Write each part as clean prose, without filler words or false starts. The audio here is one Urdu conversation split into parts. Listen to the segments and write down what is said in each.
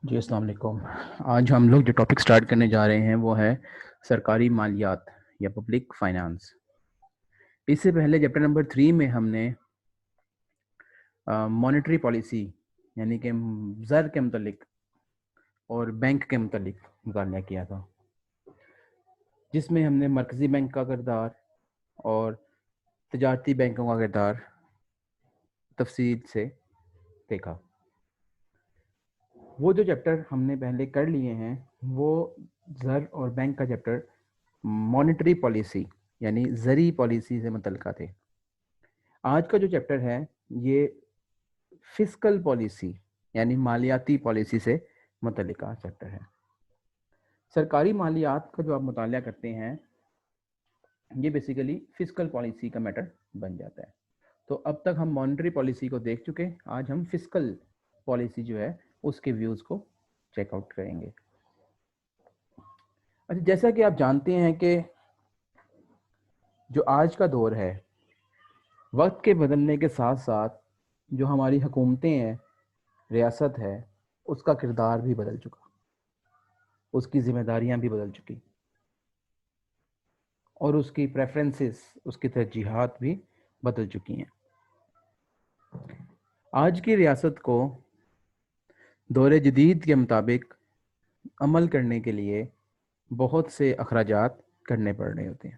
جی السلام علیکم. آج ہم لوگ جو ٹاپک سٹارٹ کرنے جا رہے ہیں وہ ہے سرکاری مالیات یا پبلک فائنانس. اس سے پہلے چیپٹر نمبر 3 میں ہم نے مانیٹری پالیسی یعنی کہ زر کے متعلق اور بینک کے متعلق مطالعہ کیا تھا، جس میں ہم نے مرکزی بینک کا کردار اور تجارتی بینکوں کا کردار تفصیل سے دیکھا. وہ جو چیپٹر ہم نے پہلے کر لیے ہیں وہ زر اور بینک کا چیپٹر مانیٹری پالیسی یعنی زرعی پالیسی سے متعلقہ تھے. آج کا جو چیپٹر ہے یہ فسکل پالیسی یعنی مالیاتی پالیسی سے متعلقہ چیپٹر ہے. سرکاری مالیات کا جو آپ مطالعہ کرتے ہیں یہ بیسیکلی فسکل پالیسی کا میٹر بن جاتا ہے. تو اب تک ہم مانیٹری پالیسی کو دیکھ چکے، آج ہم فسکل پالیسی جو ہے اس کے ویوز کو چیک آؤٹ کریں گے. اچھا، جیسا کہ آپ جانتے ہیں کہ جو آج کا دور ہے وقت کے بدلنے کے ساتھ ساتھ جو ہماری حکومتیں ہیں، ریاست ہے، اس کا کردار بھی بدل چکا، اس کی ذمہ داریاں بھی بدل چکی اور اس کی پریفرنسز، اس کی ترجیحات بھی بدل چکی ہیں. آج کی ریاست کو دور جدید کے مطابق عمل کرنے کے لیے بہت سے اخراجات کرنے پڑ رہے ہوتے ہیں.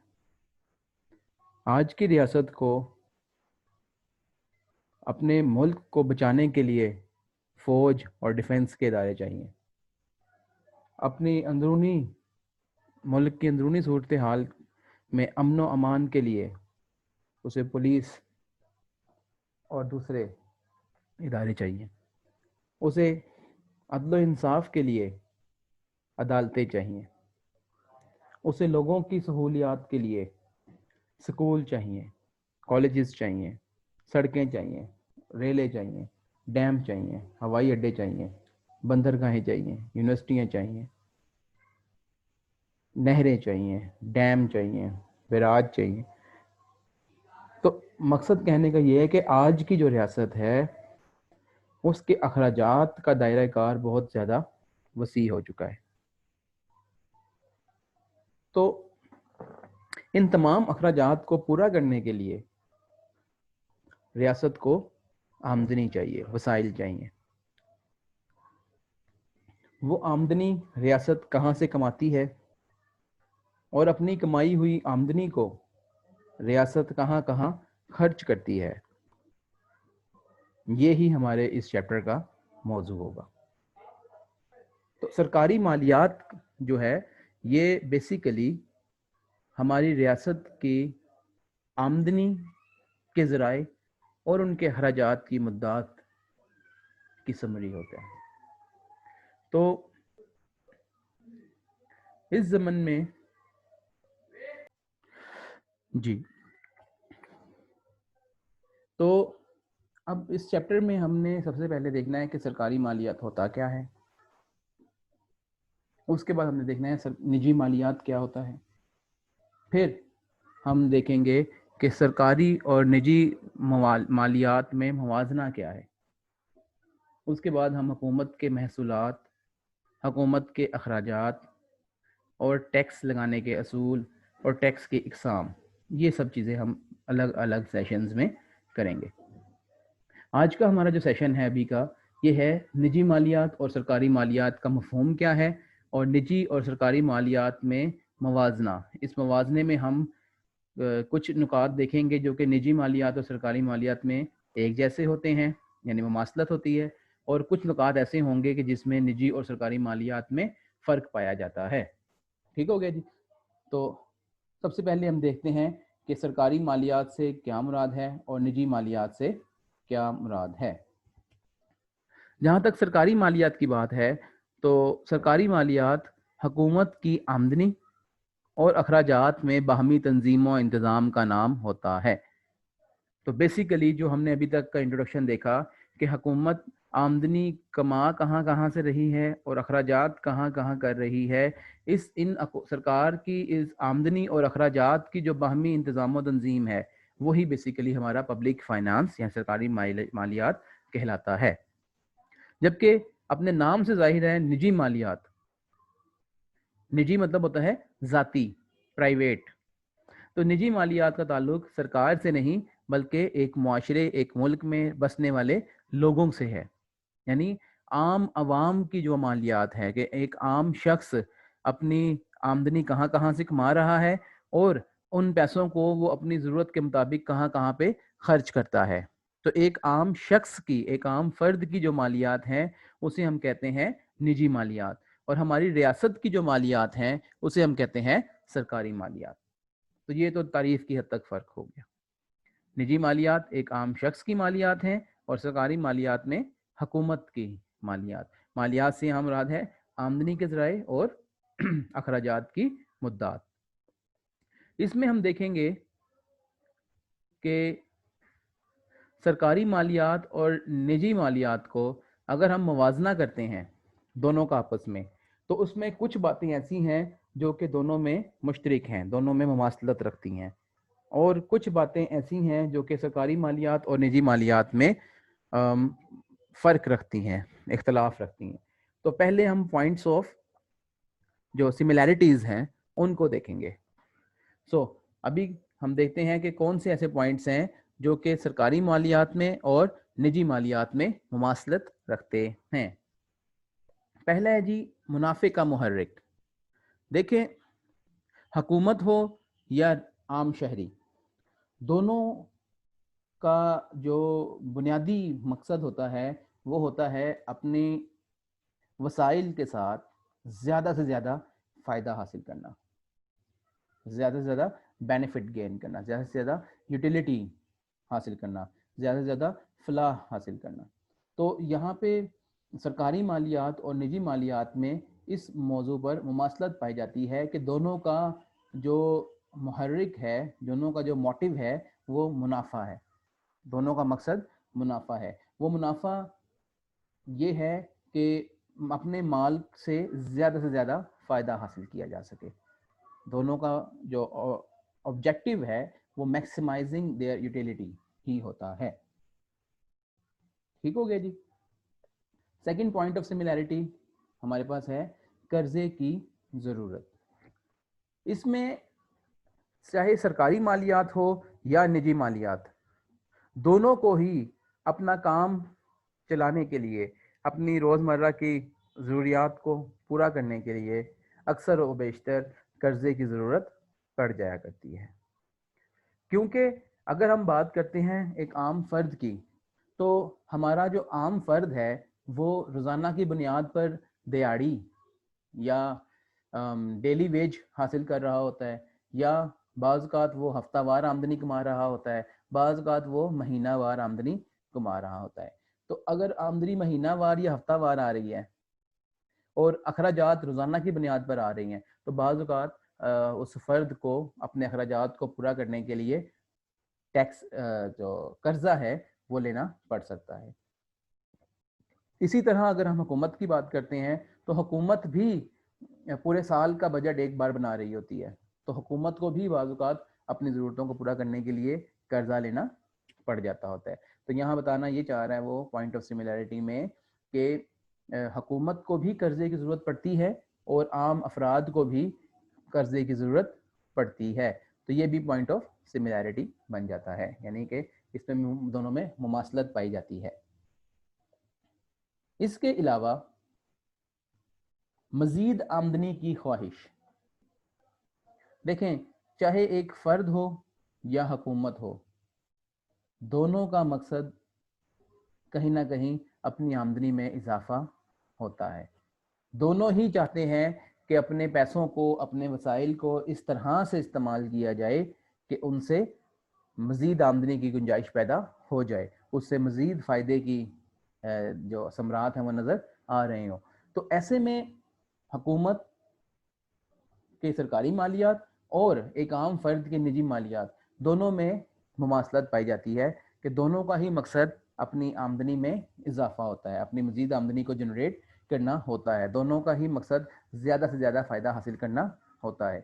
آج کی ریاست کو اپنے ملک کو بچانے کے لیے فوج اور ڈیفنس کے ادارے چاہیے. اپنی ملک کی اندرونی صورتحال میں امن و امان کے لیے اسے پولیس اور دوسرے ادارے چاہیے. اسے عدل و انصاف کے لیے عدالتیں چاہیے. اسے لوگوں کی سہولیات کے لیے سکول چاہیے، کالجز چاہیے، سڑکیں چاہیے، ریلیں چاہیے، ڈیم چاہیے، ہوائی اڈے چاہیے، بندرگاہیں چاہیے، یونیورسٹیاں چاہیے، نہریں چاہیے، ڈیم چاہیے، بیراج چاہیے. تو مقصد کہنے کا یہ ہے کہ آج کی جو ریاست ہے اس کے اخراجات کا دائرہ کار بہت زیادہ وسیع ہو چکا ہے. تو ان تمام اخراجات کو پورا کرنے کے لیے ریاست کو آمدنی چاہیے، وسائل چاہیے. وہ آمدنی ریاست کہاں سے کماتی ہے اور اپنی کمائی ہوئی آمدنی کو ریاست کہاں کہاں خرچ کرتی ہے، یہی ہمارے اس چیپٹر کا موضوع ہوگا. تو سرکاری مالیات جو ہے یہ بیسیکلی ہماری ریاست کی آمدنی کے ذرائع اور ان کے اخراجات کی مدت کی سمری ہوتا ہے. تو اس ضمن میں جی تو اب اس چیپٹر میں ہم نے سب سے پہلے دیکھنا ہے کہ سرکاری مالیات ہوتا کیا ہے. اس کے بعد ہم نے دیکھنا ہے نجی مالیات کیا ہوتا ہے. پھر ہم دیکھیں گے کہ سرکاری اور نجی مالیات میں موازنہ کیا ہے. اس کے بعد ہم حکومت کے محصولات، حکومت کے اخراجات اور ٹیکس لگانے کے اصول اور ٹیکس کی اقسام، یہ سب چیزیں ہم الگ الگ سیشنز میں کریں گے. آج کا ہمارا جو سیشن ہے ابھی کا یہ ہے نجی مالیات اور سرکاری مالیات کا مفہوم کیا ہے اور نجی اور سرکاری مالیات میں موازنہ. اس موازنے میں ہم کچھ نکات دیکھیں گے جو کہ نجی مالیات اور سرکاری مالیات میں ایک جیسے ہوتے ہیں یعنی مماثلت ہوتی ہے، اور کچھ نکات ایسے ہوں گے کہ جس میں نجی اور سرکاری مالیات میں فرق پایا جاتا ہے. ٹھیک ہو گیا جی؟ تو سب سے پہلے ہم دیکھتے ہیں کہ سرکاری مالیات سے کیا مراد ہے اور نجی مالیات سے کیا مراد ہے. جہاں تک سرکاری مالیات کی بات ہے تو سرکاری مالیات حکومت کی آمدنی اور اخراجات میں باہمی تنظیم و انتظام کا نام ہوتا ہے. تو بیسیکلی جو ہم نے ابھی تک کا انٹروڈکشن دیکھا کہ حکومت آمدنی کما کہاں سے رہی ہے اور اخراجات کہاں کر رہی ہے، سرکار کی اس آمدنی اور اخراجات کی جو باہمی انتظام و تنظیم ہے وہی بیسیکلی ہمارا پبلک فائنانس یا سرکاری مالیات کہلاتا ہے. جبکہ اپنے نام سے ظاہر ہے نجی مالیات. نجی مطلب ہوتا ہے ذاتی، پرائیویٹ. تو نجی مالیات کا تعلق سرکار سے نہیں بلکہ ایک معاشرے، ایک ملک میں بسنے والے لوگوں سے ہے. یعنی عام عوام کی جو مالیات ہے کہ ایک عام شخص اپنی آمدنی کہاں کہاں سے کما رہا ہے اور ان پیسوں کو وہ اپنی ضرورت کے مطابق کہاں کہاں پہ خرچ کرتا ہے. تو ایک عام شخص کی، ایک عام فرد کی جو مالیات ہیں اسے ہم کہتے ہیں نجی مالیات. اور ہماری ریاست کی جو مالیات ہیں اسے ہم کہتے ہیں سرکاری مالیات. تو یہ تو تعریف کی حد تک فرق ہو گیا. نجی مالیات ایک عام شخص کی مالیات ہیں اور سرکاری مالیات میں حکومت کی مالیات. مالیات سے ہم مراد ہے آمدنی کے ذرائع اور اخراجات کی مدات. اس میں ہم دیکھیں گے کہ سرکاری مالیات اور نجی مالیات کو اگر ہم موازنہ کرتے ہیں دونوں کا آپس میں، تو اس میں کچھ باتیں ایسی ہیں جو کہ دونوں میں مشترک ہیں، دونوں میں مماثلت رکھتی ہیں، اور کچھ باتیں ایسی ہیں جو کہ سرکاری مالیات اور نجی مالیات میں فرق رکھتی ہیں، اختلاف رکھتی ہیں. تو پہلے ہم پوائنٹس آف جو سملیرٹیز ہیں ان کو دیکھیں گے. ابھی ہم دیکھتے ہیں کہ کون سے ایسے پوائنٹس ہیں جو کہ سرکاری مالیات میں اور نجی مالیات میں مماثلت رکھتے ہیں. پہلا ہے جی منافع کا محرک. دیکھیں حکومت ہو یا عام شہری، دونوں کا جو بنیادی مقصد ہوتا ہے وہ ہوتا ہے اپنے وسائل کے ساتھ زیادہ سے زیادہ فائدہ حاصل کرنا، زیادہ سے زیادہ بینیفٹ گین کرنا، زیادہ سے زیادہ یوٹیلیٹی حاصل کرنا، زیادہ سے زیادہ فلاح حاصل کرنا. تو یہاں پہ سرکاری مالیات اور نجی مالیات میں اس موضوع پر مماثلت پائی جاتی ہے کہ دونوں کا جو محرک ہے، دونوں کا جو موٹیو ہے وہ منافع ہے. دونوں کا مقصد منافع ہے. وہ منافع یہ ہے کہ اپنے مال سے زیادہ فائدہ حاصل کیا جا سکے. دونوں کا جو آبجیکٹو ہے وہ میکسیمائزنگ دیئر یوٹیلیٹی ہی ہوتا ہے. ٹھیک ہو گیا جی. سیکنڈ پوائنٹ آف سملیرٹی ہمارے پاس ہے قرضے کی ضرورت. اس میں چاہے سرکاری مالیات ہو یا نجی مالیات، دونوں کو ہی اپنا کام چلانے کے لیے، اپنی روزمرہ کی ضروریات کو پورا کرنے کے لیے اکثر و بیشتر قرضے کی ضرورت پڑ جایا کرتی ہے. کیونکہ اگر ہم بات کرتے ہیں ایک عام فرد کی، تو ہمارا جو عام فرد ہے وہ روزانہ کی بنیاد پر دیہاڑی یا ڈیلی ویج حاصل کر رہا ہوتا ہے، یا بعض اوقات وہ ہفتہ وار آمدنی کما رہا ہوتا ہے، بعض اوقات وہ مہینہ وار آمدنی کما رہا ہوتا ہے. تو اگر آمدنی مہینہ وار یا ہفتہ وار آ رہی ہے اور اخراجات روزانہ کی بنیاد پر آ رہی ہیں، تو بعض اوقات اس فرد کو اپنے اخراجات کو پورا کرنے کے لیے ٹیکس جو قرضہ ہے وہ لینا پڑ سکتا ہے. اسی طرح اگر ہم حکومت کی بات کرتے ہیں تو حکومت بھی پورے سال کا بجٹ ایک بار بنا رہی ہوتی ہے، تو حکومت کو بھی بعض اوقات اپنی ضرورتوں کو پورا کرنے کے لیے قرضہ لینا پڑ جاتا ہوتا ہے. تو یہاں بتانا یہ چاہ رہا ہے وہ پوائنٹ آف سملیرٹی میں کہ حکومت کو بھی قرضے کی ضرورت پڑتی ہے اور عام افراد کو بھی قرضے کی ضرورت پڑتی ہے. تو یہ بھی پوائنٹ آف سملیرٹی بن جاتا ہے، یعنی کہ اس میں دونوں میں مماثلت پائی جاتی ہے. اس کے علاوہ مزید آمدنی کی خواہش. دیکھیں چاہے ایک فرد ہو یا حکومت ہو، دونوں کا مقصد کہیں نہ کہیں اپنی آمدنی میں اضافہ ہوتا ہے. دونوں ہی چاہتے ہیں کہ اپنے پیسوں کو، اپنے وسائل کو اس طرح سے استعمال کیا جائے کہ ان سے مزید آمدنی کی گنجائش پیدا ہو جائے، اس سے مزید فائدے کی جو ثمرات ہیں وہ نظر آ رہے ہوں. تو ایسے میں حکومت کے سرکاری مالیات اور ایک عام فرد کے نجی مالیات دونوں میں مماثلت پائی جاتی ہے کہ دونوں کا ہی مقصد اپنی آمدنی میں اضافہ ہوتا ہے، اپنی مزید آمدنی کو جنریٹ کرنا ہوتا ہے. دونوں کا ہی مقصد زیادہ سے زیادہ فائدہ حاصل کرنا ہوتا ہے.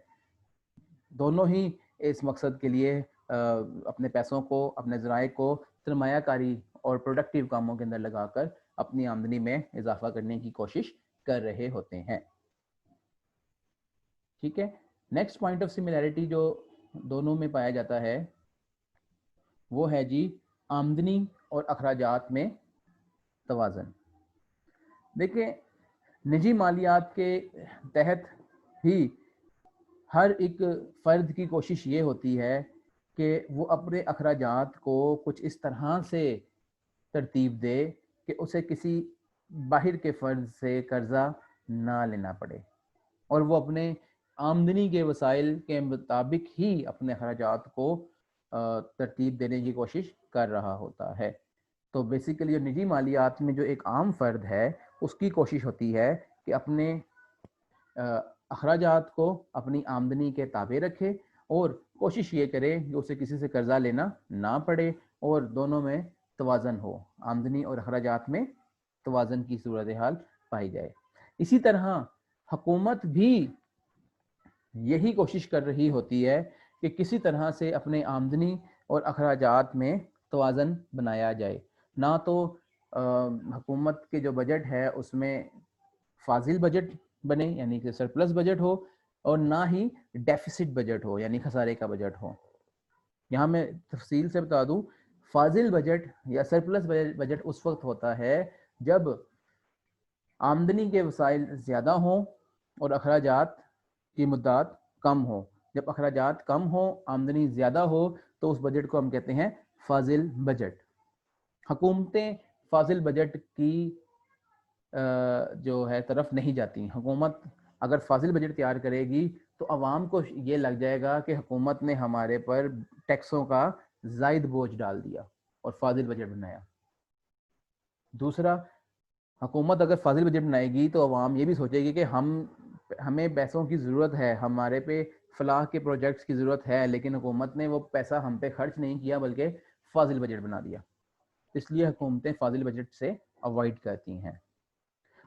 دونوں ہی اس مقصد کے لیے اپنے پیسوں کو، اپنے ذرائع کو سرمایہ کاری اور پروڈکٹیو کاموں کے اندر لگا کر اپنی آمدنی میں اضافہ کرنے کی کوشش کر رہے ہوتے ہیں. ٹھیک ہے. نیکسٹ پوائنٹ آف سملیرٹی جو دونوں میں پایا جاتا ہے وہ ہے جی آمدنی اور اخراجات میں توازن. دیکھیں نجی مالیات کے تحت ہی ہر ایک فرد کی کوشش یہ ہوتی ہے کہ وہ اپنے اخراجات کو کچھ اس طرح سے ترتیب دے کہ اسے کسی باہر کے فرد سے قرضہ نہ لینا پڑے اور وہ اپنے آمدنی کے وسائل کے مطابق ہی اپنے اخراجات کو ترتیب دینے کی کوشش کر رہا ہوتا ہے. تو بیسیکلی نجی مالیات میں جو ایک عام فرد ہے اس کی کوشش ہوتی ہے کہ اپنے اخراجات کو اپنی آمدنی کے تابع رکھے اور کوشش یہ کرے کہ اسے کسی سے قرضہ لینا نہ پڑے اور دونوں میں توازن ہو, آمدنی اور اخراجات میں توازن کی صورتحال پائی جائے. اسی طرح حکومت بھی یہی کوشش کر رہی ہوتی ہے کہ کسی طرح سے اپنے آمدنی اور اخراجات میں توازن بنایا جائے. نہ تو حکومت کے جو بجٹ ہے اس میں فاضل بجٹ بنے یعنی کہ سرپلس بجٹ ہو اور نہ ہی ڈیفیسٹ بجٹ ہو یعنی خسارے کا بجٹ ہو. یہاں میں تفصیل سے بتا دوں, فاضل بجٹ یا سرپلس بجٹ اس وقت ہوتا ہے جب آمدنی کے وسائل زیادہ ہوں اور اخراجات کی مدت کم ہو. جب اخراجات کم ہوں آمدنی زیادہ ہو تو اس بجٹ کو ہم کہتے ہیں فاضل بجٹ. حکومتیں فاضل بجٹ کی جو ہے طرف نہیں جاتی. حکومت اگر فاضل بجٹ تیار کرے گی تو عوام کو یہ لگ جائے گا کہ حکومت نے ہمارے پر ٹیکسوں کا زائد بوجھ ڈال دیا اور فاضل بجٹ بنایا. دوسرا, حکومت اگر فاضل بجٹ بنائے گی تو عوام یہ بھی سوچے گی کہ ہمیں پیسوں کی ضرورت ہے, ہمارے پہ فلاح کے پروجیکٹس کی ضرورت ہے, لیکن حکومت نے وہ پیسہ ہم پہ خرچ نہیں کیا بلکہ فاضل بجٹ بنا دیا. اس لیے حکومتیں فاضل بجٹ سے اوائڈ کرتی ہیں.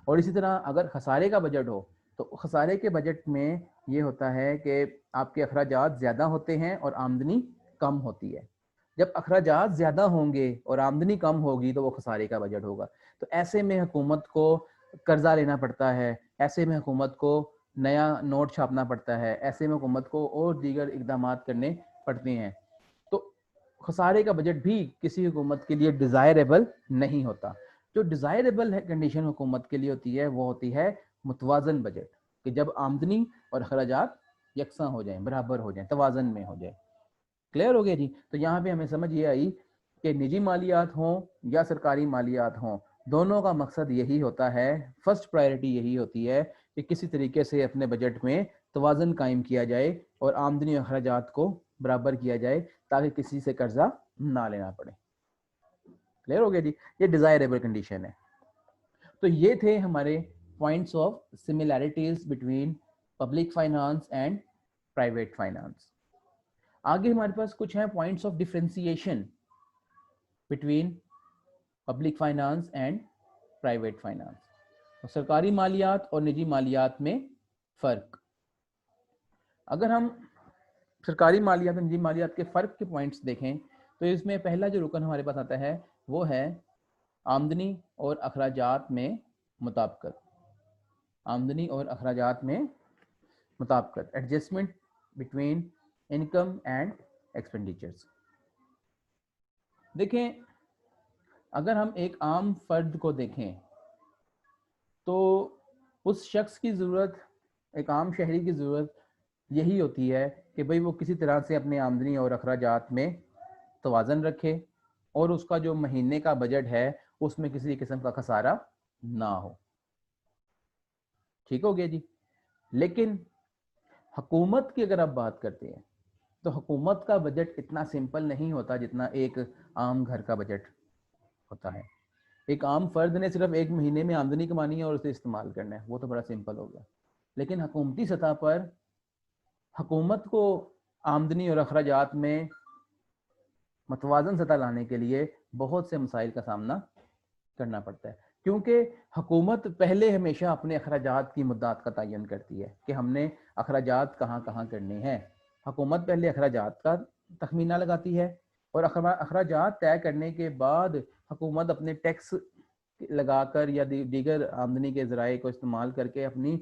اور اسی طرح اگر خسارے کا بجٹ ہو تو خسارے کے بجٹ میں یہ ہوتا ہے کہ آپ کے اخراجات زیادہ ہوتے ہیں اور آمدنی کم ہوتی ہے. جب اخراجات زیادہ ہوں گے اور آمدنی کم ہوگی تو وہ خسارے کا بجٹ ہوگا. تو ایسے میں حکومت کو قرضہ لینا پڑتا ہے, ایسے میں حکومت کو نیا نوٹ چھاپنا پڑتا ہے, ایسے میں حکومت کو اور دیگر اقدامات کرنے پڑتے ہیں. تو خسارے کا بجٹ بھی کسی حکومت کے لیے ڈیزائریبل نہیں ہوتا. جو ڈیزائریبل کنڈیشن حکومت کے لیے ہوتی ہے وہ ہوتی ہے متوازن بجٹ, کہ جب آمدنی اور اخراجات یکساں ہو جائیں, برابر ہو جائیں, توازن میں ہو جائے. کلیئر ہو گیا جی. تو یہاں پہ ہمیں سمجھ یہ آئی کہ نجی مالیات ہوں یا سرکاری مالیات ہوں, دونوں کا مقصد یہی ہوتا ہے, فرسٹ پرائرٹی یہی ہوتی ہے کہ کسی طریقے سے اپنے بجٹ میں توازن قائم کیا جائے اور آمدنی اور اخراجات کو برابر کیا جائے تاکہ کسی سے قرضہ نہ لینا پڑے. کلیئر ہو گیا جی. یہ ڈیزائریبل کنڈیشن ہے. تو یہ تھے ہمارے points of similarities between public finance and private finance. آگے ہمارے پاس کچھ ہیں points of differentiation between public finance and private finance. سرکاری مالیات اور نجی مالیات میں فرق. اگر ہم سرکاری مالیات اور نجی مالیات کے فرق کے پوائنٹس دیکھیں تو اس میں پہلا جو رکن ہمارے پاس آتا ہے وہ ہے آمدنی اور اخراجات میں مطابقت. آمدنی اور اخراجات میں مطابقت, adjustment between income and expenditures. دیکھیں اگر ہم ایک عام فرد کو دیکھیں تو اس شخص کی ضرورت, ایک عام شہری کی ضرورت یہی ہوتی ہے کہ بھئی وہ کسی طرح سے اپنے آمدنی اور اخراجات میں توازن رکھے اور اس کا جو مہینے کا بجٹ ہے اس میں کسی قسم کا خسارہ نہ ہو. ٹھیک ہو گیا جی. لیکن حکومت کی اگر آپ بات کرتے ہیں تو حکومت کا بجٹ اتنا سمپل نہیں ہوتا جتنا ایک عام گھر کا بجٹ ہوتا ہے. ایک عام فرد نے صرف ایک مہینے میں آمدنی کمانی ہے اور اسے استعمال کرنا ہے, وہ تو بڑا سمپل ہو گیا. لیکن حکومتی سطح پر حکومت کو آمدنی اور اخراجات میں متوازن سطح لانے کے لیے بہت سے مسائل کا سامنا کرنا پڑتا ہے, کیونکہ حکومت پہلے ہمیشہ اپنے اخراجات کی مدت کا تعین کرتی ہے کہ ہم نے اخراجات کہاں کہاں کرنے ہیں. حکومت پہلے اخراجات کا تخمینہ لگاتی ہے, اور اخراجات طے کرنے کے بعد حکومت اپنے ٹیکس لگا کر یا دیگر آمدنی کے ذرائع کو استعمال کر کے اپنی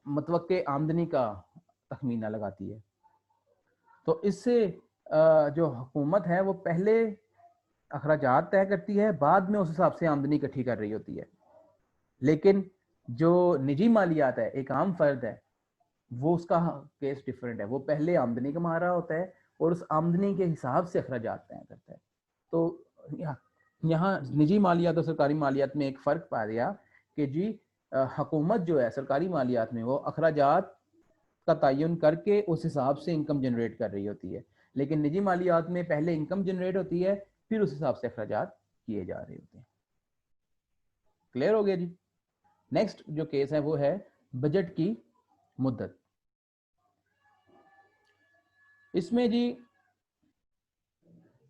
متوقع آمدنی کا تخمینہ لگاتی ہے. تو اس سے جو حکومت ہے وہ پہلے اخراجات طے کرتی ہے, بعد میں اس حساب سے آمدنی اکٹھی کر رہی ہوتی ہے. لیکن جو نجی مالیات ہے, ایک عام فرد ہے, وہ اس کا کیس ڈیفرنٹ ہے. وہ پہلے آمدنی کما رہا ہوتا ہے اور اس آمدنی کے حساب سے اخراجات طے کرتا ہے. تو یہاں نجی مالیات اور سرکاری مالیات میں ایک فرق پا دیا کہ جی حکومت جو ہے سرکاری مالیات میں وہ اخراجات کا تعین کر کے اس حساب سے انکم جنریٹ کر رہی ہوتی ہے, لیکن نجی مالیات میں پہلے انکم جنریٹ ہوتی ہے, پھر اس حساب سے اخراجات کیے جا رہے ہوتے ہیں. کلیئر ہو گیا جی. نیکسٹ جو کیس ہے وہ ہے بجٹ کی مدت. اس میں جی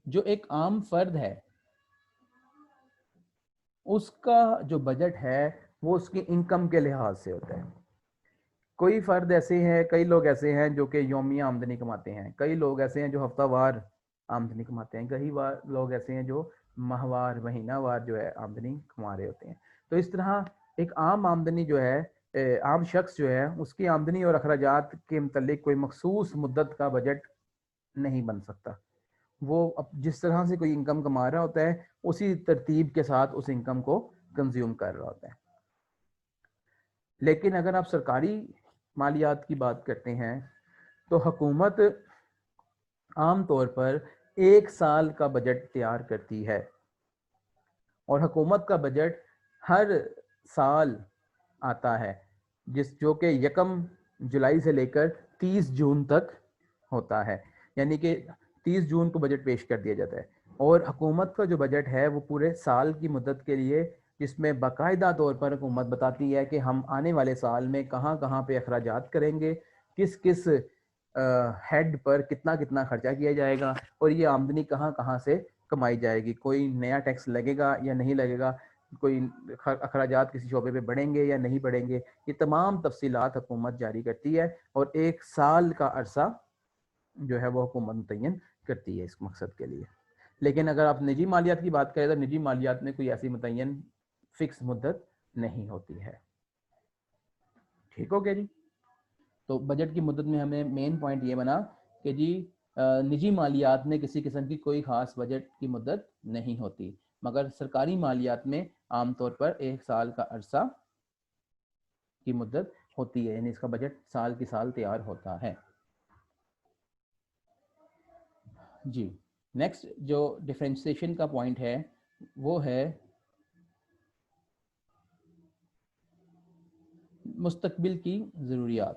جو ایک عام فرد ہے اس کا جو بجٹ ہے وہ اس کی انکم کے لحاظ سے ہوتا ہے. کوئی فرد ایسے ہیں, کئی لوگ ایسے ہیں جو کہ یومیہ آمدنی کماتے ہیں, کئی لوگ ایسے ہیں جو ہفتہ وار آمدنی کماتے ہیں, کئی لوگ ایسے ہیں جو ماہوار مہینہ وار جو ہے آمدنی کما رہے ہوتے ہیں. تو اس طرح ایک عام آمدنی جو ہے, عام شخص جو ہے, اس کی آمدنی اور اخراجات کے متعلق کوئی مخصوص مدت کا بجٹ نہیں بن سکتا. وہ جس طرح سے کوئی انکم کما رہا ہوتا ہے اسی ترتیب کے ساتھ اس انکم کو کنزیوم کر رہا ہوتا ہے. لیکن اگر آپ سرکاری مالیات کی بات کرتے ہیں تو حکومت عام طور پر 1 سال کا بجٹ تیار کرتی ہے, اور حکومت کا بجٹ ہر سال آتا ہے جو کہ 1 جولائی سے لے کر 30 جون تک ہوتا ہے. یعنی کہ 30 جون کو بجٹ پیش کر دیا جاتا ہے, اور حکومت کا جو بجٹ ہے وہ پورے سال کی مدت کے لیے, جس میں باقاعدہ طور پر حکومت بتاتی ہے کہ ہم آنے والے سال میں کہاں کہاں پہ اخراجات کریں گے, کس کس ہیڈ پر کتنا کتنا خرچہ کیا جائے گا, اور یہ آمدنی کہاں کہاں سے کمائی جائے گی, کوئی نیا ٹیکس لگے گا یا نہیں لگے گا, کوئی اخراجات کسی شعبے پہ بڑھیں گے یا نہیں بڑھیں گے. یہ تمام تفصیلات حکومت جاری کرتی ہے, اور 1 سال کا عرصہ جو ہے وہ حکومت متعین کرتی ہے اس مقصد کے لیے. لیکن اگر آپ نجی مالیات کی بات کریں تو نجی مالیات میں کوئی ایسی متعین فکس مدت نہیں ہوتی ہے. ٹھیک ہو گیا جی. تو بجٹ کی مدت میں ہمیں مین پوائنٹ یہ بنا کہ جی نجی مالیات میں کسی قسم کی کوئی خاص بجٹ کی مدت نہیں ہوتی, مگر سرکاری مالیات میں عام طور پر 1 سال کا عرصہ کی مدت ہوتی ہے, یعنی اس کا بجٹ سال کی سال تیار ہوتا ہے. جی نیکسٹ جو ڈفرینشیشن کا پوائنٹ ہے وہ ہے مستقبل کی ضروریات.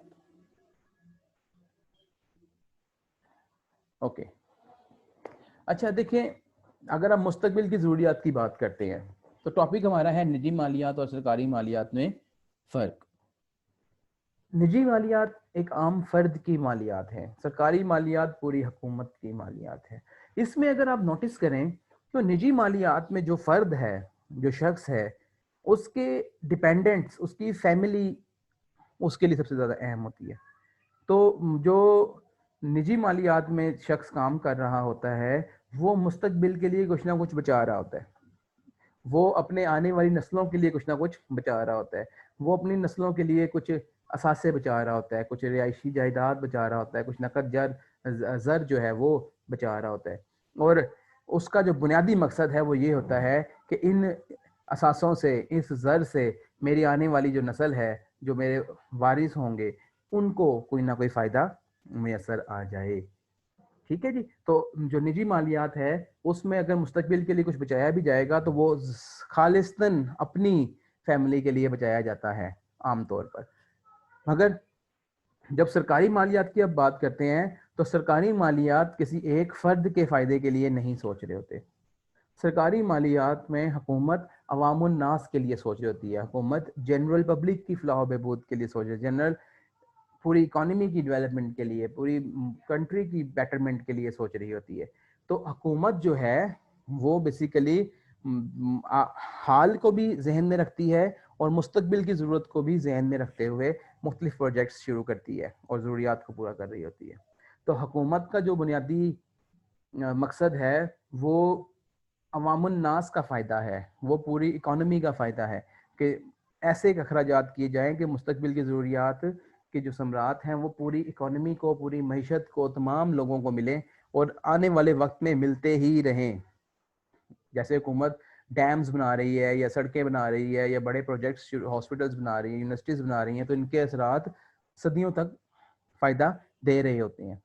اوکے اچھا دیکھیں, اگر آپ مستقبل کی ضروریات کی بات کرتے ہیں تو ٹاپک ہمارا ہے نجی مالیات اور سرکاری مالیات میں فرق. نجی مالیات ایک عام فرد کی مالیات ہے, سرکاری مالیات پوری حکومت کی مالیات ہے. اس میں اگر آپ نوٹس کریں تو نجی مالیات میں جو فرد ہے, جو شخص ہے, اس کے ڈیپینڈنٹس, اس کی فیملی اس کے لیے سب سے زیادہ اہم ہوتی ہے. تو جو نجی مالیات میں شخص کام کر رہا ہوتا ہے وہ مستقبل کے لیے کچھ نہ کچھ بچا رہا ہوتا ہے, وہ اپنے آنے والی نسلوں کے لیے کچھ نہ کچھ بچا رہا ہوتا ہے, وہ اپنی نسلوں کے لیے کچھ اثاثے بچا رہا ہوتا ہے, کچھ رہائشی جائیداد بچا رہا ہوتا ہے, کچھ نقد زر جو ہے وہ بچا رہا ہوتا ہے. اور اس کا جو بنیادی مقصد ہے وہ یہ ہوتا ہے کہ ان اثاثوں سے, اس زر سے میری آنے والی جو نسل ہے, جو میرے وارث ہوں گے, ان کو کوئی نہ کوئی فائدہ میسر آ جائے. ٹھیک ہے جی. تو جو نجی مالیات ہے اس میں اگر مستقبل کے لیے کچھ بچایا بھی جائے گا تو وہ خالصتاً اپنی فیملی کے لیے بچایا جاتا ہے عام طور پر. مگر جب سرکاری مالیات کی اب بات کرتے ہیں تو سرکاری مالیات کسی ایک فرد کے فائدے کے لیے نہیں سوچ رہے ہوتے. سرکاری مالیات میں حکومت عوام الناس کے لیے سوچ رہی ہوتی ہے, حکومت جنرل پبلک کی فلاح و بہبود کے لیے سوچ رہی ہے, جنرل پوری اکانومی کی ڈیولپمنٹ کے لیے, پوری کنٹری کی بیٹرمنٹ کے لیے سوچ رہی ہوتی ہے. تو حکومت جو ہے وہ بیسیکلی حال کو بھی ذہن میں رکھتی ہے اور مستقبل کی ضرورت کو بھی ذہن میں رکھتے ہوئے مختلف پروجیکٹس شروع کرتی ہے اور ضروریات کو پورا کر رہی ہوتی ہے. تو حکومت کا جو بنیادی مقصد ہے وہ عوام الناس کا فائدہ ہے، وہ پوری اکانومی کا فائدہ ہے کہ ایسے اخراجات کیے جائیں کہ مستقبل کی ضروریات کے جو ثمرات ہیں وہ پوری اکانومی کو، پوری معیشت کو، تمام لوگوں کو ملیں اور آنے والے وقت میں ملتے ہی رہیں. جیسے حکومت ڈیمز بنا رہی ہے یا سڑکیں بنا رہی ہے یا بڑے پروجیکٹس ہاسپٹلس بنا رہی ہیں، یونیورسٹیز بنا رہی ہیں، تو ان کے اثرات صدیوں تک فائدہ دے رہے ہوتے ہیں.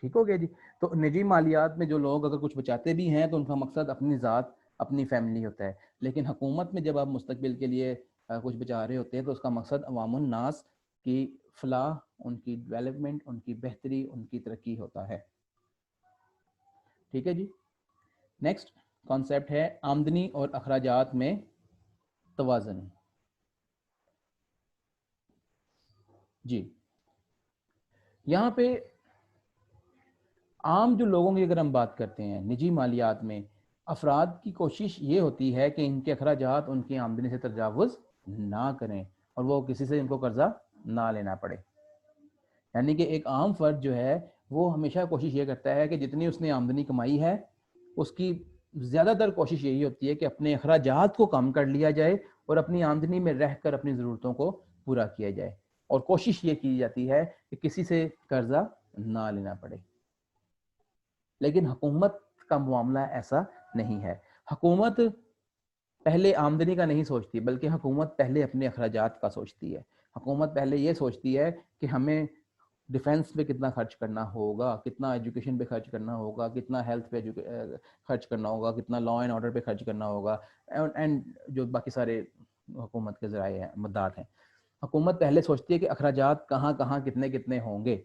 ٹھیک ہو گیا جی. تو نجی مالیات میں جو لوگ اگر کچھ بچاتے بھی ہیں تو ان کا مقصد اپنی ذات، اپنی فیملی ہوتا ہے. لیکن حکومت میں جب آپ مستقبل کے لیے کچھ بچا رہے ہوتے ہیں تو اس کا مقصد عوام الناس کی فلاح، ان کی ڈیولپمنٹ، ان کی بہتری، ان کی ترقی ہوتا ہے. ٹھیک ہے جی. نیکسٹ کانسیپٹ ہے آمدنی اور اخراجات میں توازن. جی یہاں پہ عام جو لوگوں کی اگر ہم بات کرتے ہیں نجی مالیات میں، افراد کی کوشش یہ ہوتی ہے کہ ان کے اخراجات ان کی آمدنی سے تجاوز نہ کریں اور وہ کسی سے ان کو قرضہ نہ لینا پڑے. یعنی کہ ایک عام فرد جو ہے وہ ہمیشہ کوشش یہ کرتا ہے کہ جتنی اس نے آمدنی کمائی ہے اس کی زیادہ تر کوشش یہی ہوتی ہے کہ اپنے اخراجات کو کم کر لیا جائے اور اپنی آمدنی میں رہ کر اپنی ضرورتوں کو پورا کیا جائے. اور کوشش یہ کی جاتی ہے کہ کسی سے قرضہ نہ لینا پڑے. لیکن حکومت کا معاملہ ایسا نہیں ہے. حکومت پہلے آمدنی کا نہیں سوچتی بلکہ حکومت پہلے اپنے اخراجات کا سوچتی ہے. حکومت پہلے یہ سوچتی ہے کہ ہمیں ڈیفنس پہ کتنا خرچ کرنا ہوگا، کتنا ایجوکیشن پہ خرچ کرنا ہوگا، کتنا ہیلتھ پہ خرچ کرنا ہوگا، کتنا لا اینڈ آرڈر پہ خرچ کرنا ہوگا، اینڈ جو باقی سارے حکومت کے ذرائع ہیں، مدات ہیں. حکومت پہلے سوچتی ہے کہ اخراجات کہاں کہاں کتنے کتنے ہوں گے.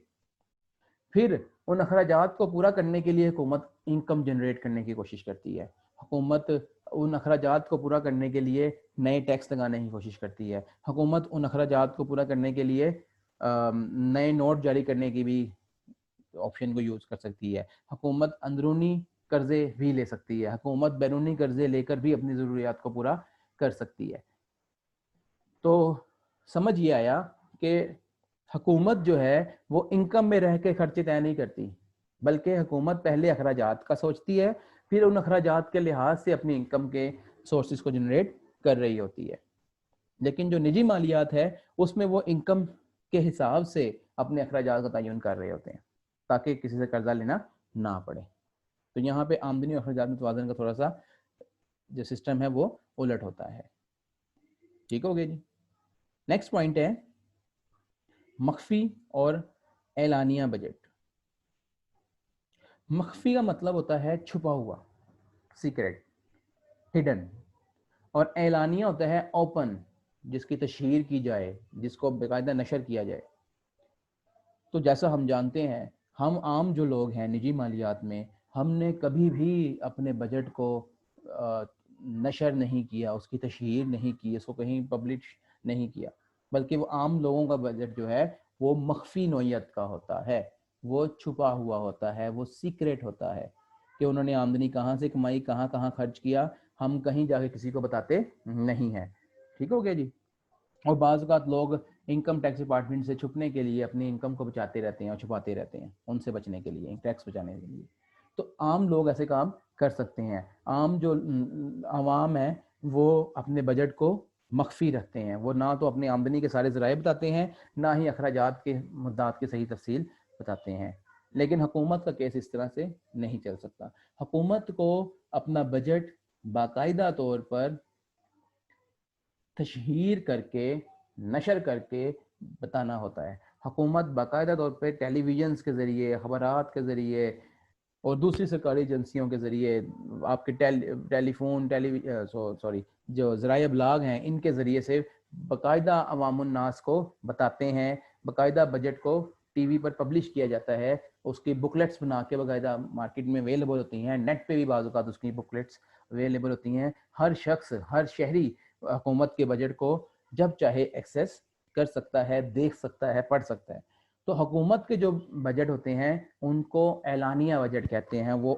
پھر ان اخراجات کو پورا کرنے کے لیے حکومت انکم جنریٹ کرنے کی کوشش کرتی ہے. حکومت ان اخراجات کو پورا کرنے کے لیے نئے ٹیکس لگانے کی کوشش کرتی ہے. حکومت ان اخراجات کو پورا کرنے کے لیے نئے نوٹ جاری کرنے کی بھی آپشن کو یوز کر سکتی ہے. حکومت اندرونی قرضے بھی لے سکتی ہے. حکومت بیرونی قرضے لے کر بھی اپنی ضروریات کو پورا کر سکتی ہے. تو سمجھ یہ آیا کہ حکومت جو ہے وہ انکم میں رہ کے خرچے طے نہیں کرتی بلکہ حکومت پہلے اخراجات کا سوچتی ہے، پھر ان اخراجات کے لحاظ سے اپنی انکم کے سورسز کو جنریٹ کر رہی ہوتی ہے. لیکن جو نجی مالیات ہے اس میں وہ انکم کے حساب سے اپنے اخراجات کا تعین کر رہے ہوتے ہیں تاکہ کسی سے قرضہ لینا نہ پڑے. تو یہاں پہ آمدنی اور اخراجات میں توازن کا تھوڑا سا جو سسٹم ہے وہ الٹ ہوتا ہے. ٹھیک ہو گیا جی. نیکسٹ پوائنٹ ہے مخفی اور اعلانیہ بجٹ. مخفی کا مطلب ہوتا ہے چھپا ہوا، سیکرٹ، ہڈن، اور اعلانیہ ہوتا ہے اوپن، جس کی تشہیر کی جائے، جس کو باقاعدہ نشر کیا جائے. تو جیسا ہم جانتے ہیں، ہم عام جو لوگ ہیں نجی مالیات میں، ہم نے کبھی بھی اپنے بجٹ کو نشر نہیں کیا، اس کی تشہیر نہیں کی، اس کو کہیں پبلش نہیں کیا، بلکہ وہ عام لوگوں کا بجٹ جو ہے وہ مخفی نوعیت کا ہوتا ہے، وہ چھپا ہوا ہوتا ہے، وہ سیکریٹ ہوتا ہے کہ انہوں نے آمدنی کہاں سے کمائی، کہاں کہاں خرچ کیا، ہم کہیں جا کے کسی کو بتاتے نہیں ہیں. ٹھیک ہو گیا جی. اور بعض اوقات لوگ انکم ٹیکس ڈپارٹمنٹ سے چھپنے کے لیے اپنی انکم کو بچاتے رہتے ہیں اور چھپاتے رہتے ہیں ان سے بچنے کے لیے، ٹیکس بچانے کے لیے. تو عام لوگ ایسے کام کر سکتے ہیں. عام جو عوام ہے وہ اپنے بجٹ کو مخفی رکھتے ہیں. وہ نہ تو اپنی آمدنی کے سارے ذرائع بتاتے ہیں، نہ ہی اخراجات کے مدات کی صحیح تفصیل بتاتے ہیں. لیکن حکومت کا کیس اس طرح سے نہیں چل سکتا. حکومت کو اپنا بجٹ باقاعدہ طور پر تشہیر کر کے، نشر کر کے بتانا ہوتا ہے. حکومت باقاعدہ طور پہ ٹیلی ویژنس کے ذریعے، خبرات کے ذریعے اور دوسری سرکاری ایجنسیوں کے ذریعے، آپ کے ٹیلی فون، سوری جو ذرائع ابلاغ ہیں، ان کے ذریعے سے باقاعدہ عوام الناس کو بتاتے ہیں. باقاعدہ بجٹ کو ٹی وی پر پبلش کیا جاتا ہے، اس کی بکلیٹس بنا کے باقاعدہ مارکیٹ میں اویلیبل ہوتی ہیں، نیٹ پہ بھی بعض اوقات اس کی بکلیٹس اویلیبل ہوتی ہیں. ہر شخص، ہر شہری حکومت کے بجٹ کو جب چاہے ایکسیس کر سکتا ہے، دیکھ سکتا ہے، پڑھ سکتا ہے. تو حکومت کے جو بجٹ ہوتے ہیں ان کو اعلانیہ بجٹ کہتے ہیں. وہ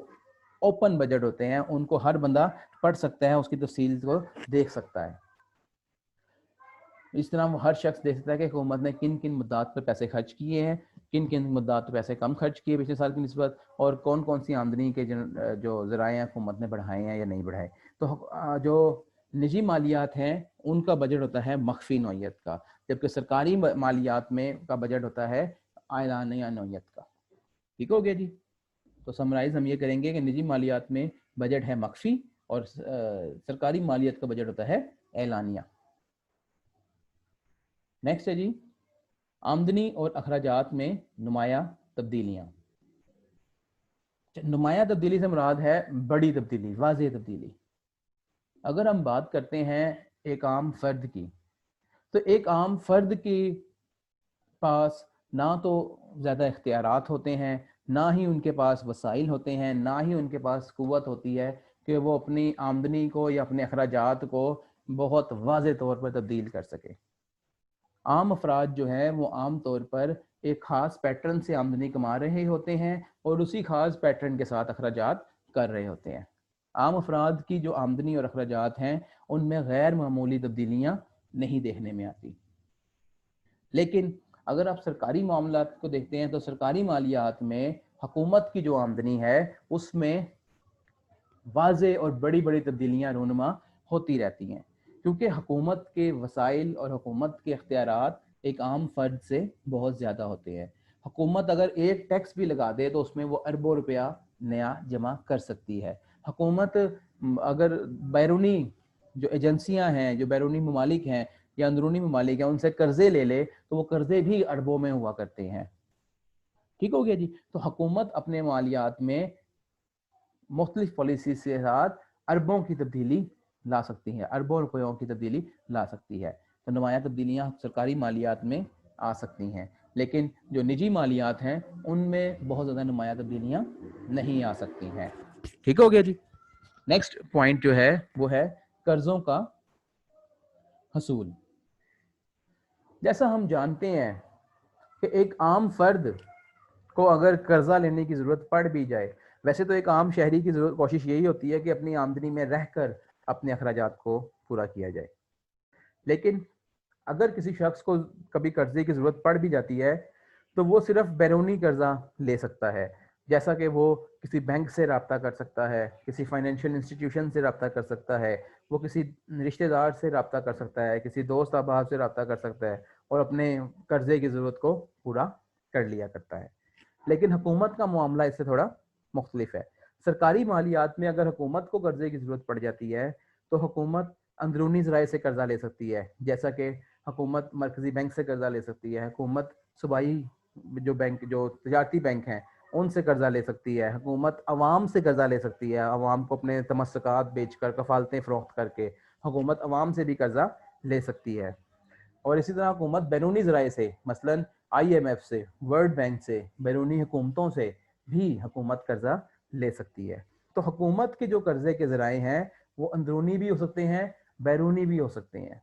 اوپن بجٹ ہوتے ہیں، ان کو ہر بندہ پڑھ سکتا ہے، اس کی تفصیل کو دیکھ سکتا ہے. اس طرح وہ ہر شخص دیکھ سکتا ہے کہ حکومت نے کن کن مدات پر پیسے خرچ کیے ہیں، کن کن مدات پہ پیسے کم خرچ کیے پچھلے سال کی نسبت, اور کون کون سی آمدنی کے جو ذرائع ہیں حکومت نے بڑھائے ہیں یا نہیں بڑھائے. تو جو نجی مالیات ہیں ان کا بجٹ ہوتا ہے مخفی نوعیت کا, جبکہ سرکاری مالیات میں کا بجٹ ہوتا ہے اعلانیہ نوعیت کا. ٹھیک ہو گیا جی. تو سمرائز ہم یہ کریں گے کہ نجی مالیات میں بجٹ ہے مخفی اور سرکاری مالیات کا بجٹ ہوتا ہے اعلانیہ. نیکسٹ ہے جی آمدنی اور اخراجات میں نمایاں تبدیلیاں. نمایاں تبدیلی سے مراد ہے بڑی تبدیلی, واضح تبدیلی. اگر ہم بات کرتے ہیں ایک عام فرد کی, تو ایک عام فرد کے پاس نہ تو زیادہ اختیارات ہوتے ہیں, نہ ہی ان کے پاس وسائل ہوتے ہیں, نہ ہی ان کے پاس قوت ہوتی ہے کہ وہ اپنی آمدنی کو یا اپنے اخراجات کو بہت واضح طور پر تبدیل کر سکے. عام افراد جو ہیں وہ عام طور پر ایک خاص پیٹرن سے آمدنی کما رہے ہوتے ہیں اور اسی خاص پیٹرن کے ساتھ اخراجات کر رہے ہوتے ہیں. عام افراد کی جو آمدنی اور اخراجات ہیں ان میں غیر معمولی تبدیلیاں نہیں دیکھنے میں آتی. لیکن اگر آپ سرکاری معاملات کو دیکھتے ہیں تو سرکاری مالیات میں حکومت کی جو آمدنی ہے اس میں واضح اور بڑی بڑی تبدیلیاں رونما ہوتی رہتی ہیں, کیونکہ حکومت کے وسائل اور حکومت کے اختیارات ایک عام فرد سے بہت زیادہ ہوتے ہیں. حکومت اگر ایک ٹیکس بھی لگا دے تو اس میں وہ اربوں روپیہ نیا جمع کر سکتی ہے. حکومت اگر بیرونی جو ایجنسیاں ہیں, جو بیرونی ممالک ہیں یا اندرونی ممالک ہیں, ان سے قرضے لے لے تو وہ قرضے بھی اربوں میں ہوا کرتے ہیں. ٹھیک ہو گیا جی. تو حکومت اپنے مالیات میں مختلف پالیسی سے ساتھ اربوں کی تبدیلی لا سکتی ہے, اربوں روپیوں کی تبدیلی لا سکتی ہے. تو نمایاں تبدیلیاں سرکاری مالیات میں آ سکتی ہیں, لیکن جو نجی مالیات ہیں ان میں بہت زیادہ نمایاں تبدیلیاں نہیں آ سکتی ہیں. ٹھیک ہو گیا جی. نیکسٹ پوائنٹ جو ہے وہ ہے قرضوں کا حصول. جیسا ہم جانتے ہیں کہ ایک عام فرد کو اگر قرضہ لینے کی ضرورت پڑ بھی جائے, ویسے تو ایک عام شہری کی کوشش یہی ہوتی ہے کہ اپنی آمدنی میں رہ کر اپنے اخراجات کو پورا کیا جائے, لیکن اگر کسی شخص کو کبھی قرضے کی ضرورت پڑ بھی جاتی ہے تو وہ صرف بیرونی قرضہ لے سکتا ہے, جیسا کہ وہ کسی بینک سے رابطہ کر سکتا ہے, کسی فائنینشیل انسٹیٹیوشن سے رابطہ کر سکتا ہے, وہ کسی رشتہ دار سے رابطہ کر سکتا ہے, کسی دوست احباب سے رابطہ کر سکتا ہے اور اپنے قرضے کی ضرورت کو پورا کر لیا کرتا ہے. لیکن حکومت کا معاملہ اس سے تھوڑا مختلف ہے. سرکاری مالیات میں اگر حکومت کو قرضے کی ضرورت پڑ جاتی ہے تو حکومت اندرونی ذرائع سے قرضہ لے سکتی ہے, جیسا کہ حکومت مرکزی بینک سے قرضہ لے سکتی ہے, حکومت صوبائی جو بینک جو تجارتی بینک ہیں ان سے قرضہ لے سکتی ہے, حکومت عوام سے قرضہ لے سکتی ہے, عوام کو اپنے تمسکات بیچ کر, کفالتیں فروخت کر کے حکومت عوام سے بھی قرضہ لے سکتی ہے. اور اسی طرح حکومت بیرونی ذرائع سے, مثلاً IMF سے, ورلڈ بینک سے, بیرونی حکومتوں سے بھی حکومت قرضہ لے سکتی ہے. تو حکومت کے جو قرضے کے ذرائع ہیں وہ اندرونی بھی ہو سکتے ہیں, بیرونی بھی ہو سکتے ہیں,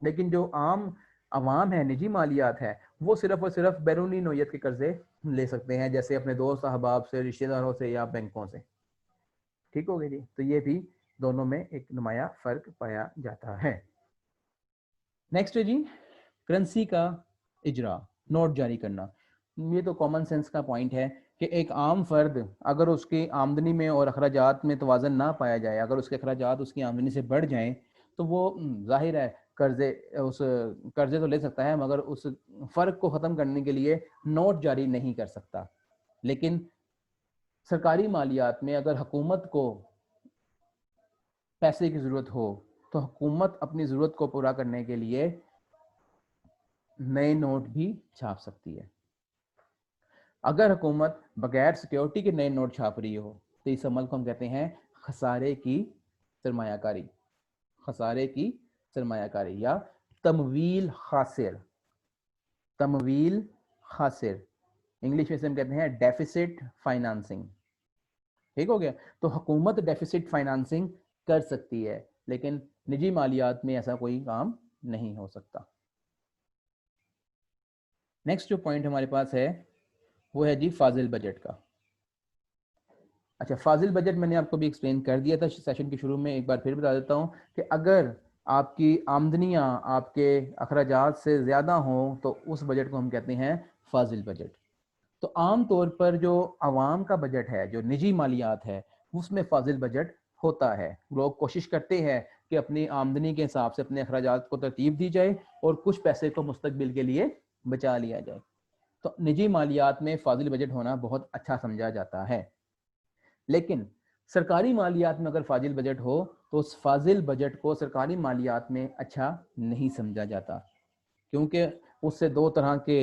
لیکن جو عام عوام ہے, نجی مالیات ہے, وہ صرف اور صرف بیرونی نوعیت کے قرضے لے سکتے ہیں, جیسے اپنے دوست احباب سے, رشتہ داروں سے یا بینکوں سے. ٹھیک ہو گیا جی. تو یہ بھی دونوں میں ایک نمایاں فرق پایا جاتا ہے. نیکسٹ ہے جی کرنسی کا اجرا, نوٹ جاری کرنا. یہ تو کامن سینس کا پوائنٹ ہے کہ ایک عام فرد اگر اس کی آمدنی میں اور اخراجات میں توازن نہ پایا جائے, اگر اس کے اخراجات اس کی آمدنی سے بڑھ جائیں تو وہ ظاہر ہے قرضے تو لے سکتا ہے مگر اس فرق کو ختم کرنے کے لیے نوٹ جاری نہیں کر سکتا. لیکن سرکاری مالیات میں اگر حکومت کو پیسے کی ضرورت ہو تو حکومت اپنی ضرورت کو پورا کرنے کے لیے نئے نوٹ بھی چھاپ سکتی ہے. اگر حکومت بغیر سیکیورٹی کے نئے نوٹ چھاپ رہی ہو تو اس عمل کو ہم کہتے ہیں خسارے کی سرمایہ کاری, خسارے کی سرمایہ کاری یا تمویل خاسر. تمویل خاسر انگلش میں سے ہم کہتے ہیں ڈیفیسٹ فائنانسنگ. ٹھیک ہو گیا. تو حکومت ڈیفیسٹ فائنانسنگ کر سکتی ہے, لیکن نجی مالیات میں ایسا کوئی کام نہیں ہو سکتا. نیکسٹ جو پوائنٹ ہمارے پاس ہے وہ ہے جی فاضل بجٹ کا. اچھا, فاضل بجٹ میں نے آپ کو بھی ایکسپلین کر دیا تھا سیشن کے شروع میں, ایک بار پھر بتا دیتا ہوں کہ اگر آپ کی آمدنیاں آپ کے اخراجات سے زیادہ ہوں تو اس بجٹ کو ہم کہتے ہیں فاضل بجٹ. تو عام طور پر جو عوام کا بجٹ ہے، جو نجی مالیات ہے، اس میں فاضل بجٹ ہوتا ہے. لوگ کوشش کرتے ہیں کہ اپنی آمدنی کے حساب سے اپنے اخراجات کو ترتیب دی جائے اور کچھ پیسے کو مستقبل کے لیے بچا لیا جائے. تو نجی مالیات میں فاضل بجٹ ہونا بہت اچھا سمجھا جاتا ہے. لیکن سرکاری مالیات میں اگر فاضل بجٹ ہو تو اس فاضل بجٹ کو سرکاری مالیات میں اچھا نہیں سمجھا جاتا، کیونکہ اس سے دو طرح کے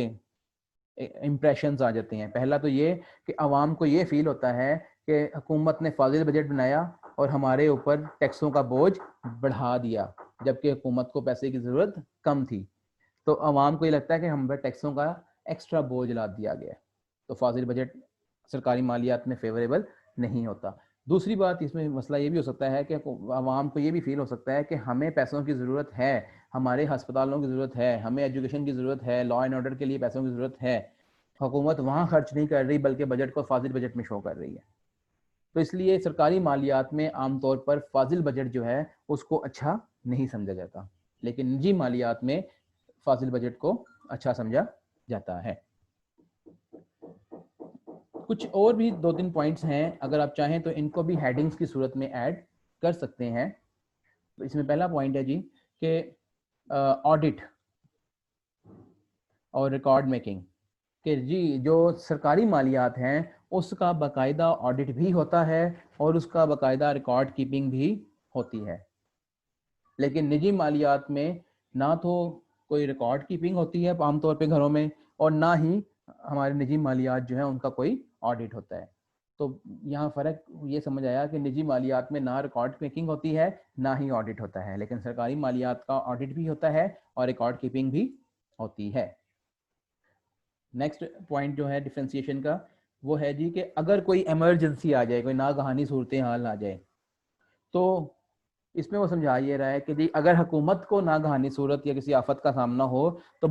امپریشنز آ جاتے ہیں. پہلا تو یہ کہ عوام کو یہ فیل ہوتا ہے کہ حکومت نے فاضل بجٹ بنایا اور ہمارے اوپر ٹیکسوں کا بوجھ بڑھا دیا، جبکہ حکومت کو پیسے کی ضرورت کم تھی. تو عوام کو یہ لگتا ہے کہ ہم پر ٹیکسوں کا ایکسٹرا بوجھ لاد دیا گیا. تو فاضل بجٹ سرکاری مالیات میں فیوریبل نہیں ہوتا. دوسری بات اس میں مسئلہ یہ بھی ہو سکتا ہے کہ عوام کو یہ بھی فیل ہو سکتا ہے کہ ہمیں پیسوں کی ضرورت ہے، ہمارے ہسپتالوں کی ضرورت ہے، ہمیں ایجوکیشن کی ضرورت ہے، لا اینڈ آرڈر کے لیے پیسوں کی ضرورت ہے. حکومت وہاں خرچ نہیں کر رہی بلکہ بجٹ کو فاضل بجٹ میں شو کر رہی ہے. تو اس لیے سرکاری مالیات میں عام طور پر فاضل بجٹ جو ہے اس کو اچھا نہیں سمجھا جاتا، لیکن نجی مالیات میں فاضل بجٹ کو اچھا سمجھا جاتا ہے. کچھ اور بھی دو تین پوائنٹس ہیں، اگر آپ چاہیں تو ان کو بھی ہیڈنگز کی صورت میں ایڈ کر سکتے ہیں. اس میں پہلا پوائنٹ ہے جی کہ آڈٹ اور ریکارڈ میکنگ، کہ جی جو سرکاری مالیات ہیں اس کا باقاعدہ آڈٹ بھی ہوتا ہے اور اس کا باقاعدہ ریکارڈ کیپنگ بھی ہوتی ہے. لیکن نجی مالیات میں نہ تو کوئی ریکارڈ کیپنگ ہوتی ہے عام طور پہ گھروں میں، اور نہ ہی ہمارے نجی مالیات جو ہیں ان کا کوئی آڈٹ ہوتا ہے. تو یہاں فرق یہ سمجھ آیا کہ نجی مالیات میں نہ ریکارڈ میکنگ ہوتی ہے نہ ہی آڈٹ ہوتا ہے، لیکن سرکاری مالیات کا آڈٹ بھی ہوتا ہے اور ریکارڈ کیپنگ بھی ہوتی ہے. نیکسٹ پوائنٹ جو ہے ڈفرینسیشن کا وہ ہے جی کہ اگر کوئی ایمرجنسی آ جائے، کوئی ناگہانی صورتحال آ جائے، تو اس میں وہ سمجھا یہ رہا ہے کہ جی اگر حکومت کو ناگہانی صورت یا کسی آفت کا سامنا ہو تو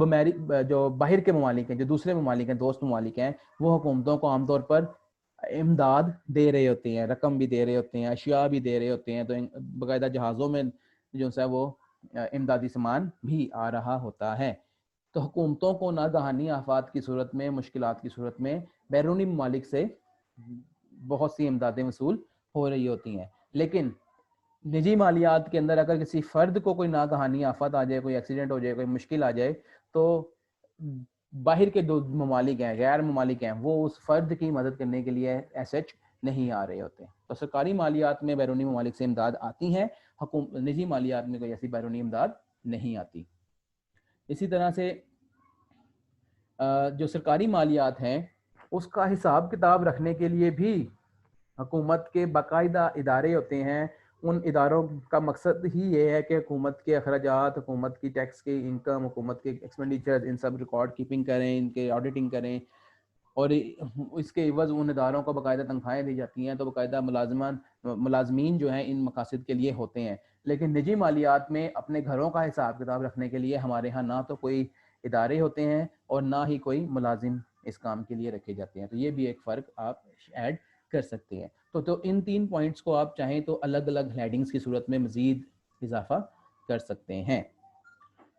جو باہر کے ممالک ہیں، جو دوسرے ممالک ہیں، دوست ممالک ہیں، وہ حکومتوں کو عام طور پر امداد دے رہے ہوتے ہیں، رقم بھی دے رہے ہوتے ہیں، اشیاء بھی دے رہے ہوتے ہیں. تو باقاعدہ جہازوں میں جو ہے وہ امدادی سامان بھی آ رہا ہوتا ہے. تو حکومتوں کو ناگہانی آفات کی صورت میں، مشکلات کی صورت میں بیرونی ممالک سے بہت سی امدادیں وصول ہو رہی ہوتی ہیں. لیکن نجی مالیات کے اندر اگر کسی فرد کو کوئی ناگہانی آفت آ جائے، کوئی ایکسیڈنٹ ہو جائے، کوئی مشکل آ جائے، تو باہر کے جو ممالک ہیں، غیر ممالک ہیں، وہ اس فرد کی مدد کرنے کے لیے ایسچ نہیں آ رہے ہوتے. تو سرکاری مالیات میں بیرونی ممالک سے امداد آتی ہیں، نجی مالیات میں کوئی ایسی بیرونی امداد نہیں آتی. اسی طرح سے جو سرکاری مالیات ہیں اس کا حساب کتاب رکھنے کے لیے بھی حکومت کے باقاعدہ ادارے ہوتے ہیں. ان اداروں کا مقصد ہی یہ ہے کہ حکومت کے اخراجات، حکومت کی ٹیکس کی انکم، حکومت کے ایکسپینڈیچر، ان سب ریکارڈ کیپنگ کریں، ان کے آڈیٹنگ کریں، اور اس کے عوض ان اداروں کو باقاعدہ تنخواہیں دی جاتی ہیں. تو باقاعدہ ملازمین جو ہیں ان مقاصد کے لیے ہوتے ہیں. لیکن نجی مالیات میں اپنے گھروں کا حساب کتاب رکھنے کے لیے ہمارے ہاں نہ تو کوئی ادارے ہوتے ہیں اور نہ ہی کوئی ملازم اس کام کے لیے رکھے جاتے ہیں. تو یہ بھی ایک فرق آپ ایڈ کر سکتے ہیں. تو ان تین پوائنٹس کو آپ چاہیں تو الگ الگ ہیڈنگز کی صورت میں مزید اضافہ کر سکتے ہیں.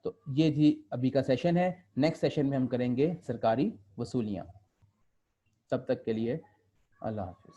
تو یہ تھی ابھی کا سیشن ہے. نیکسٹ سیشن میں ہم کریں گے سرکاری وصولیاں. تب تک کے لیے اللہ حافظ.